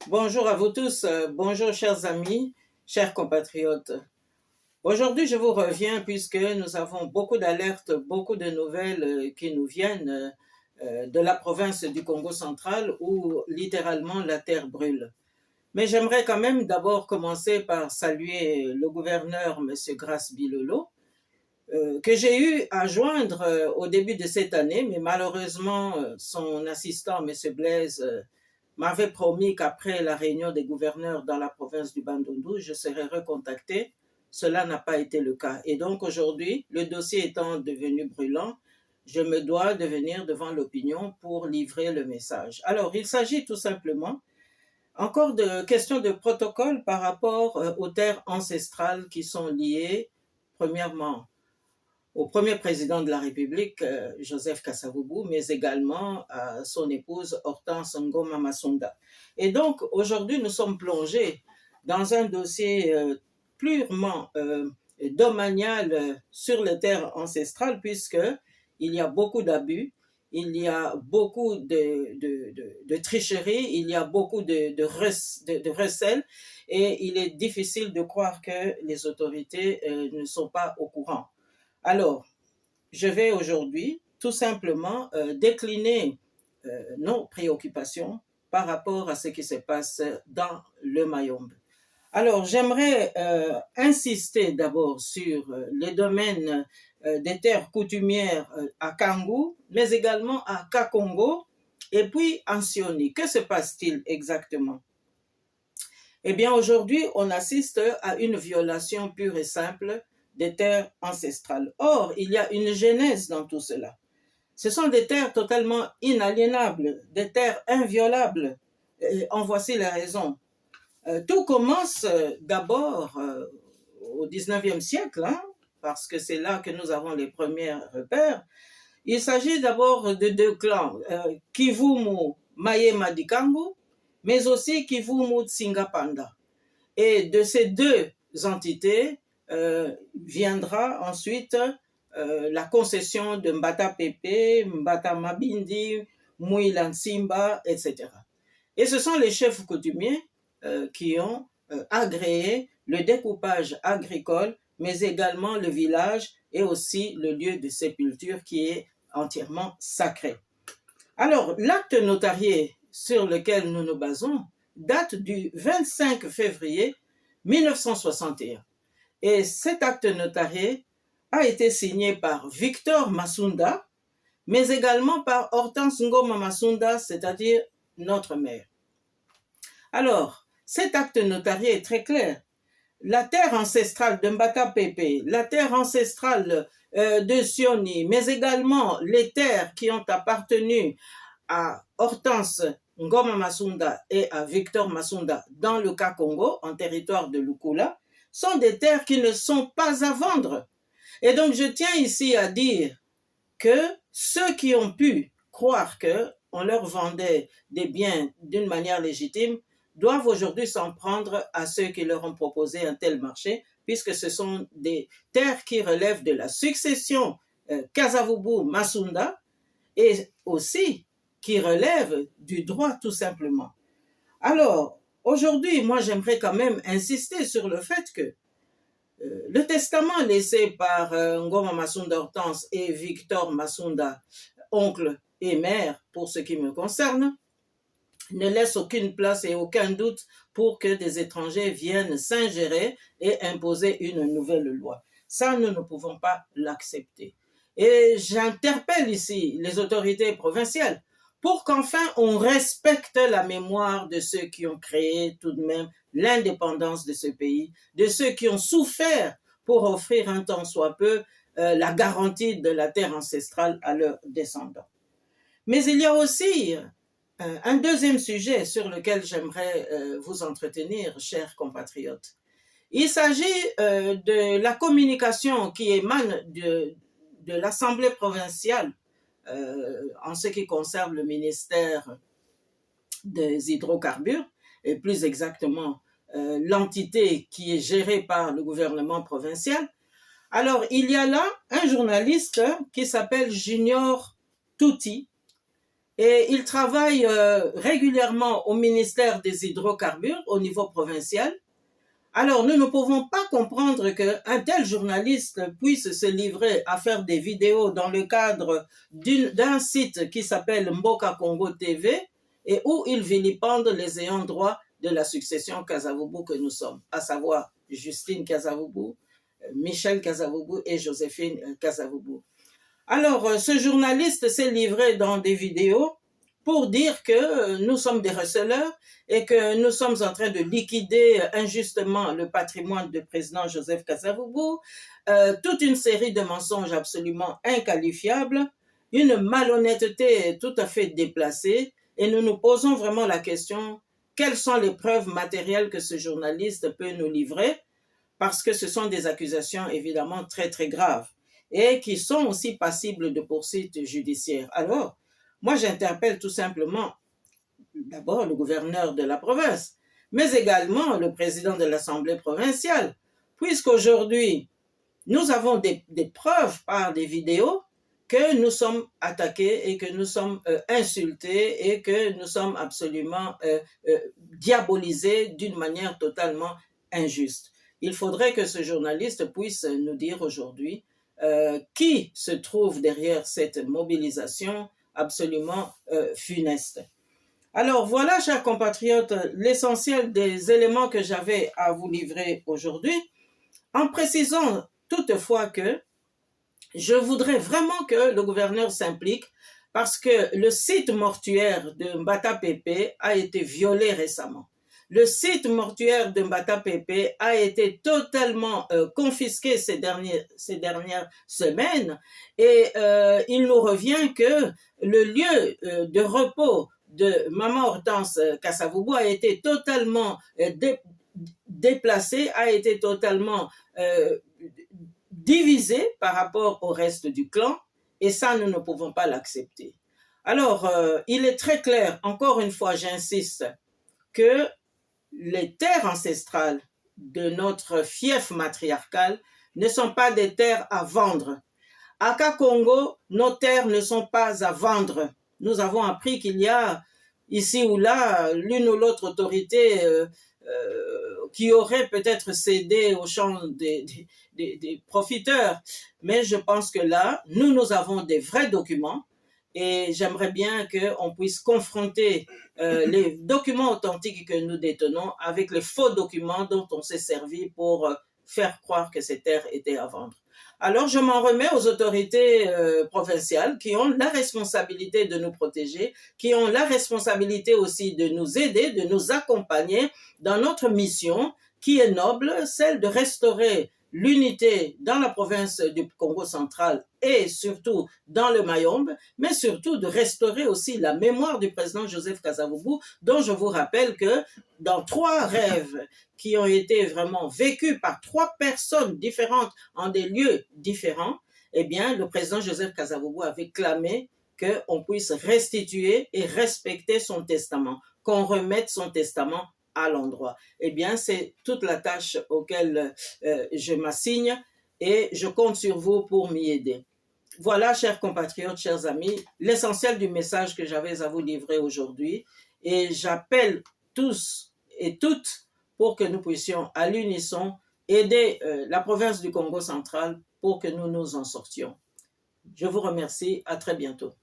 Bonjour à vous tous, bonjour chers amis, chers compatriotes. Aujourd'hui, je vous reviens puisque nous avons beaucoup d'alertes, beaucoup de nouvelles qui nous viennent de la province du Congo central où littéralement la terre brûle. Mais j'aimerais quand même d'abord commencer par saluer le gouverneur, M. Grace Bilolo, que j'ai eu à joindre au début de cette année, mais malheureusement, son assistant, M. Blaise, m'avait promis qu'après la réunion des gouverneurs dans la province du Bandundu, je serais recontacté. Cela n'a pas été le cas. Et donc aujourd'hui, le dossier étant devenu brûlant, je me dois de venir devant l'opinion pour livrer le message. Alors, il s'agit tout simplement encore de questions de protocole par rapport aux terres ancestrales qui sont liées, premièrement, au premier président de la République, Joseph Kasavubu, mais également à son épouse Hortense Ngoma Masunda. Et donc, aujourd'hui, nous sommes plongés dans un dossier purement domanial sur les terres ancestrales, puisqu'il y a beaucoup d'abus, il y a beaucoup de tricheries, il y a beaucoup de recel, et il est difficile de croire que les autorités ne sont pas au courant. Alors, je vais aujourd'hui tout simplement décliner nos préoccupations par rapport à ce qui se passe dans le Mayombe. Alors, j'aimerais insister d'abord sur les domaines des terres coutumières à Kangou, mais également à Kakongo et puis en Sioni. Que se passe-t-il exactement? Eh bien, aujourd'hui, on assiste à une violation pure et simple des terres ancestrales. Or, il y a une genèse dans tout cela. Ce sont des terres totalement inaliénables, des terres inviolables. Et en voici les raisons. Tout commence d'abord au 19e siècle, hein, parce que c'est là que nous avons les premiers repères. Il s'agit d'abord de deux clans, Kivumu Maye Madikangu, mais aussi Kivumu Tsingapanda. Et de ces deux entités viendra ensuite la concession de Mbata Pepe, Mbata Mabindi, Mouila Nsimba, etc. Et ce sont les chefs coutumiers qui ont agréé le découpage agricole, mais également le village et aussi le lieu de sépulture qui est entièrement sacré. Alors, l'acte notarié sur lequel nous nous basons date du 25 février 1961. Et cet acte notarié a été signé par Victor Masunda, mais également par Hortense Ngoma Masunda, c'est-à-dire notre mère. Alors, cet acte notarié est très clair. La terre ancestrale de Mbata Pepe, la terre ancestrale de Sioni, mais également les terres qui ont appartenu à Hortense Ngoma Masunda et à Victor Masunda dans le Kakongo, en territoire de Lukula, sont des terres qui ne sont pas à vendre. Et donc, je tiens ici à dire que ceux qui ont pu croire qu'on leur vendait des biens d'une manière légitime doivent aujourd'hui s'en prendre à ceux qui leur ont proposé un tel marché, puisque ce sont des terres qui relèvent de la succession Kasavubu-Masunda et aussi qui relèvent du droit tout simplement. Alors, aujourd'hui, moi j'aimerais quand même insister sur le fait que le testament laissé par Ngoma Masunda Hortense et Victor Masunda, oncle et mère pour ce qui me concerne, ne laisse aucune place et aucun doute pour que des étrangers viennent s'ingérer et imposer une nouvelle loi. Ça, nous ne pouvons pas l'accepter. Et j'interpelle ici les autorités provinciales pour qu'enfin on respecte la mémoire de ceux qui ont créé tout de même l'indépendance de ce pays, de ceux qui ont souffert pour offrir un tant soit peu la garantie de la terre ancestrale à leurs descendants. Mais il y a aussi un deuxième sujet sur lequel j'aimerais vous entretenir, chers compatriotes. Il s'agit de la communication qui émane de l'Assemblée provinciale en ce qui concerne le ministère des hydrocarbures, et plus exactement l'entité qui est gérée par le gouvernement provincial. Alors, il y a là un journaliste qui s'appelle Junior Touti, et il travaille régulièrement au ministère des hydrocarbures au niveau provincial. Alors, nous ne pouvons pas comprendre qu'un tel journaliste puisse se livrer à faire des vidéos dans le cadre d'un site qui s'appelle Mboka Congo TV et où il vilipende les ayants droit de la succession Kasavubu que nous sommes, à savoir Justine Kasavubu, Michel Kasavubu et Joséphine Kasavubu. Alors, ce journaliste s'est livré dans des vidéos pour dire que nous sommes des receleurs et que nous sommes en train de liquider injustement le patrimoine du président Joseph Kasavubu, toute une série de mensonges absolument inqualifiables, une malhonnêteté tout à fait déplacée, et nous nous posons vraiment la question, quelles sont les preuves matérielles que ce journaliste peut nous livrer, parce que ce sont des accusations évidemment très très graves et qui sont aussi passibles de poursuites judiciaires. Alors, moi j'interpelle tout simplement d'abord le gouverneur de la province, mais également le président de l'Assemblée provinciale, puisqu'aujourd'hui nous avons des preuves par des vidéos que nous sommes attaqués et que nous sommes insultés et que nous sommes absolument diabolisés d'une manière totalement injuste. Il faudrait que ce journaliste puisse nous dire aujourd'hui qui se trouve derrière cette mobilisation absolument funeste. Alors voilà, chers compatriotes, l'essentiel des éléments que j'avais à vous livrer aujourd'hui, en précisant toutefois que je voudrais vraiment que le gouverneur s'implique parce que le site mortuaire de Mbata Pépé a été violé récemment. Le site mortuaire de Mbata Pépé a été totalement confisqué ces dernières semaines et il nous revient que le lieu de repos de Maman Hortense Kasavubu a été totalement déplacé, a été totalement divisé par rapport au reste du clan, et ça, nous ne pouvons pas l'accepter. Alors, il est très clair, encore une fois, j'insiste, que les terres ancestrales de notre fief matriarcal ne sont pas des terres à vendre. À Kakongo, nos terres ne sont pas à vendre. Nous avons appris qu'il y a ici ou là l'une ou l'autre autorité qui aurait peut-être cédé au champ des profiteurs. Mais je pense que là, nous avons des vrais documents et j'aimerais bien qu'on puisse confronter les documents authentiques que nous détenons avec les faux documents dont on s'est servi pour faire croire que ces terres étaient à vendre. Alors, je m'en remets aux autorités provinciales qui ont la responsabilité de nous protéger, qui ont la responsabilité aussi de nous aider, de nous accompagner dans notre mission qui est noble, celle de restaurer l'unité dans la province du Congo central et surtout dans le Mayombe, mais surtout de restaurer aussi la mémoire du président Joseph Kasavubu, dont je vous rappelle que dans 3 rêves qui ont été vraiment vécus par 3 personnes différentes en des lieux différents, eh bien, le président Joseph Kasavubu avait clamé qu'on puisse restituer et respecter son testament, qu'on remette son testament à l'endroit. Eh bien, c'est toute la tâche auquel je m'assigne et je compte sur vous pour m'y aider. Voilà, chers compatriotes, chers amis, l'essentiel du message que j'avais à vous livrer aujourd'hui et j'appelle tous et toutes pour que nous puissions à l'unisson aider la province du Congo central pour que nous nous en sortions. Je vous remercie, à très bientôt.